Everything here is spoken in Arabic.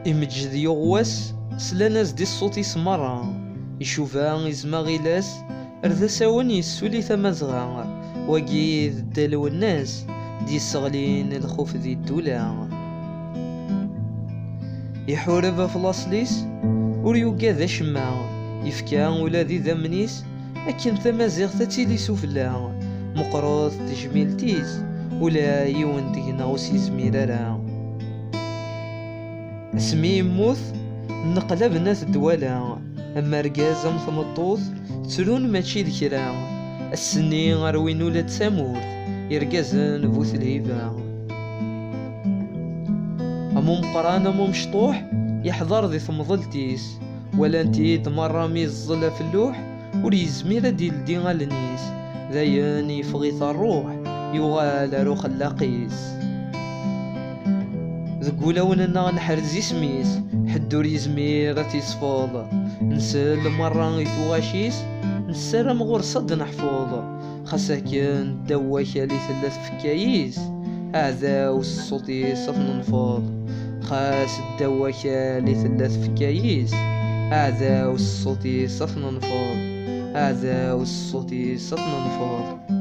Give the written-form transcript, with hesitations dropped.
إمجد يغوس سلاناس دي الصوت يسمرا يشوفها يزما غيلاس أرذا ساون يسولي ثمازغا وقيد الدلو الناس دي الصغلين الخوف ذي الدولا يحورب فلاصليس وريوكا ذا شما يفكا ولا ذي ذمنيس أكن ثمازيغ تتيلي سفلا مقروض تجميل تيز ولا يون دينا وسي زميرارا اسمي يموت نقلب ناس الدوالا اما رقاز ام ثمطوط تسرون ماشي ذكرا السني غروين ولا تسامور يرقازن بوث الهيبة امو مقران امو مشطوح يحضر ذي ثمظلتيس ولا انتي تمرة ميزلة في اللوح وريزميرا ديال دي غالنيس ذاين يفغيث الروح يغال روخ اللاقيس ذكولا وننا نحرز اسميس حدور يزمير تيصفوض نسل مرة يثواشيس نسرم غور صد نحفوظ خساكن دواك لي ثلاث فكايس هذا والصوتي صف ننفوض خاس الدواك لي ثلاث فكايس هذا والصوتي صف ننفوض هذا والصوتي صف ننفوض